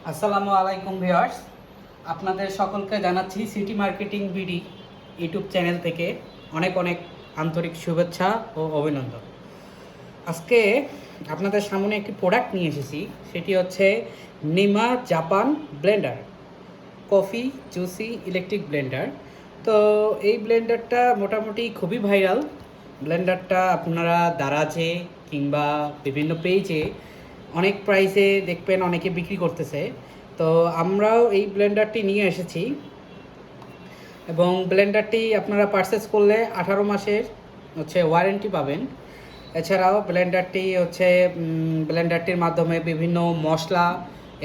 আসসালামু আলাইকুম ভিউয়ার্স, আপনাদের সকলকে জানাচ্ছি city marketing BD YouTube channel থেকে অনেক অনেক আন্তরিক শুভেচ্ছা ও অভিনন্দন। আজকে আপনাদের সামনে একটি প্রোডাক্ট নিয়ে এসেছি, সেটি হচ্ছে Nima Japan blender, coffee juicy electric blender. তো এই ব্লেন্ডারটা মোটামুটি খুবই ভাইরাল। ব্লেন্ডারটা আপনারা দারাজে কিংবা বিভিন্ন পেজে অনেক প্রাইসে দেখবেন অনেকে বিক্রি করতেছে। তো আমরাও এই ব্লেন্ডারটি নিয়ে এসেছি এবং ব্লেন্ডারটি আপনারা পারচেস করলে 18 মাসের ওয়ারেন্টি পাবেন। এছাড়াও ব্লেন্ডারটির মাধ্যমে বিভিন্ন মশলা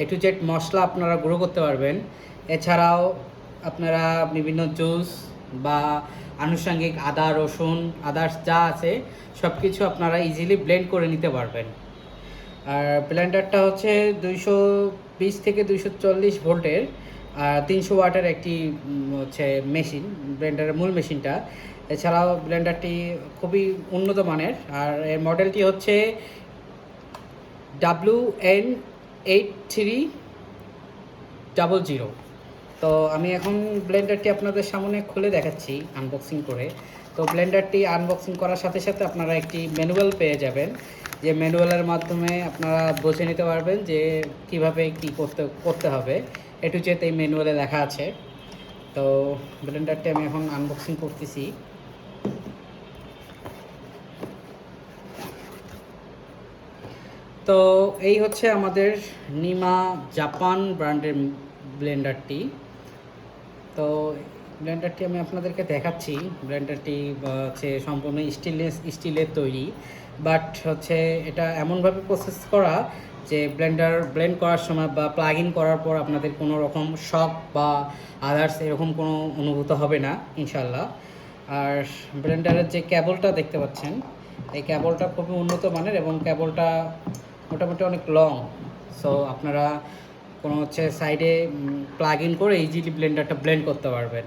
A to Z মশলা আপনারা গুঁড়ো করতে পারবেন। এছাড়াও আপনারা বিভিন্ন জুস বা আনুষঙ্গিক আদা রসুন আদার্স যা আছে সব কিছু আপনারা ইজিলি ব্লেন্ড করে নিতে পারবেন। আর ব্লেন্ডারটা হচ্ছে 220 থেকে 240 ভোল্টের আর 300 ওয়াটের একটি মেশিন, ব্লেন্ডারের মূল মেশিনটা। এছাড়াও ব্লেন্ডারটি খুবই উন্নত মানের আর এর মডেলটি হচ্ছে WN8300। তো আমি এখন ব্লেন্ডারটি আপনাদের সামনে খুলে দেখাচ্ছি আনবক্সিং করে। তো ব্লেন্ডারটি আনবক্সিং করার সাথে সাথে আপনারা একটি ম্যানুয়াল পেয়ে যাবেন, যে ম্যানুয়ালের মাধ্যমে আপনারা বুঝে নিতে পারবেন যে কিভাবে কি করতে হবে। A to Z এই ম্যানুয়ালে লেখা আছে। তো ব্লেন্ডারটি আমি এখন আনবক্সিং করতেছি। তো এই হচ্ছে আমাদের নিমা জাপান ব্র্যান্ডের ব্লেন্ডারটি। তো ব্লেন্ডারটি আমি আপনাদেরকে দেখাচ্ছি। ব্লেন্ডারটি সম্পূর্ণ স্টিলের তৈরি, বাট এটা এমনভাবে প্রসেস করা যে ব্লেন্ড করার সময় বা প্লাগ ইন করার পর আপনাদের কোনো রকম শক বা আদার্স এরকম কোনো অনুভূত হবে না ইনশাল্লাহ। আর ব্লেন্ডারের যে কেবলটা দেখতে পাচ্ছেন, এই কেবলটা খুবই উন্নত মানের এবং কেবলটা মোটামুটি অনেক লং। সো আপনারা কোনো সাইডে প্লাগ ইন করে ইজিলি ব্লেন্ডারটা ব্লেন্ড করতে পারবেন।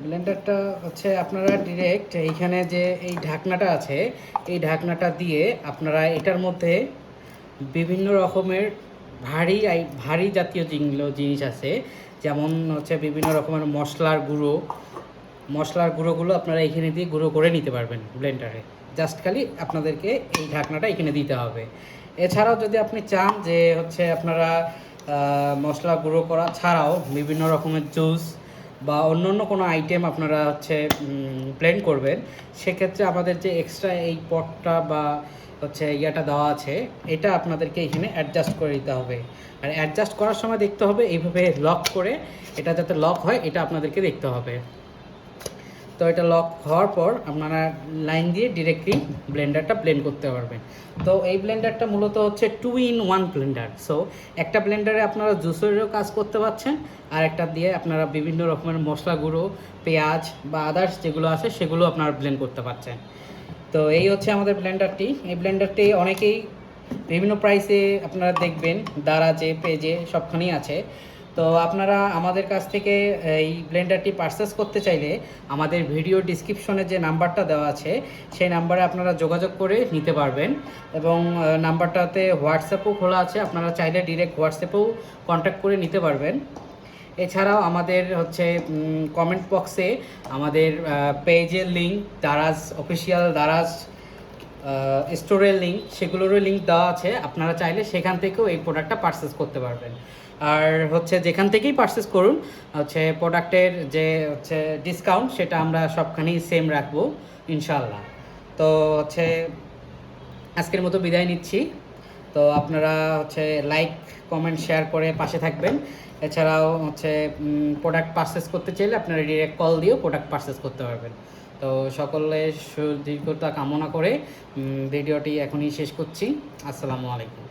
ব্লেন্ডারটা আপনারা ডিরেক্ট এইখানে যে এই ঢাকনাটা আছে, এই ঢাকনাটা দিয়ে আপনারা এটার মধ্যে বিভিন্ন রকমের ভারী জাতীয় জিনিস আছে, যেমন বিভিন্ন রকমের মশলার গুঁড়োগুলো আপনারা এখানে দিয়ে গুঁড়ো করে নিতে পারবেন ব্লেন্ডারে। জাস্ট খালি আপনাদেরকে এই ঢাকনাটা এখানে দিতে হবে। এছাড়াও যদি আপনি চান যে আপনারা মশলা গুঁড়ো করা ছাড়াও বিভিন্ন রকমের জুস বা অন্য কোনো আইটেম আপনারা ব্লেন্ড করবেন, সেক্ষেত্রে আমাদের যে এক্সট্রা এই পটটা বা ইয়াটা দেওয়া আছে, এটা আপনাদেরকে এখানে অ্যাডজাস্ট করে দিতে হবে। আর অ্যাডজাস্ট করার সময় দেখতে হবে এইভাবে লক করে, এটা যাতে লক হয় এটা আপনাদেরকে দেখতে হবে। তো এটা লক হওয়ার পর আপনারা লাইন দিয়ে ডিরেক্টলি ব্লেন্ডারটা ব্লেন্ড করতে পারবেন। তো এই ব্লেন্ডারটা মূলত 2-in-1 ব্লেন্ডার। সো একটা ব্লেন্ডারে আপনারা জুসেরও কাজ করতে পারছেন, আর একটা দিয়ে আপনারা বিভিন্ন রকমের মশলা গুঁড়ো, পেঁয়াজ বা আদার্স যেগুলো আছে সেগুলো আপনারা ব্লেন্ড করতে পারছেন। তো এই হচ্ছে আমাদের ব্লেন্ডারটি। এই ব্লেন্ডারটি অনেকেই বিভিন্ন প্রাইসে আপনারা দেখবেন, দারাজে পেজে সবখানেই আছে। তো আপনারা আমাদের কাছ থেকে এই ব্লেন্ডারটি পারচেস করতে চাইলে আমাদের ভিডিও ডিসক্রিপশনে যে নাম্বারটা দেওয়া আছে সেই নাম্বারে আপনারা যোগাযোগ করে নিতে পারবেন এবং নাম্বারটাতে হোয়াটসঅ্যাপও খোলা আছে, আপনারা চাইলে ডিরেক্ট হোয়াটসঅ্যাপেও কন্ট্যাক্ট করে নিতে পারবেন। এছাড়াও আমাদের কমেন্ট বক্সে আমাদের পেজের লিঙ্ক, দারাজ অফিসিয়াল দারাজ স্টোরের লিঙ্ক, সেগুলোরও লিঙ্ক দেওয়া আছে। আপনারা চাইলে সেখান থেকেও এই প্রোডাক্টটা পারচেস করতে পারবেন। আর যেখান থেকেই পারচেস করুন প্রোডাক্টের যে ডিসকাউন্ট সেটা আমরা সবখানেই সেম রাখবো ইনশাল্লাহ। তো আজকের মতো বিদায় নিচ্ছি। তো আপনারা লাইক কমেন্ট শেয়ার করে পাশে থাকবেন। এছাড়াও প্রোডাক্ট পারচেস করতে চাইলে আপনারা ডিরেক্ট কল দিয়েও প্রোডাক্ট পারচেস করতে পারবেন। তো সকলের সুদীর্ঘতা কামনা করে ভিডিওটি এখনই শেষ করছি। আসসালামু আলাইকুম।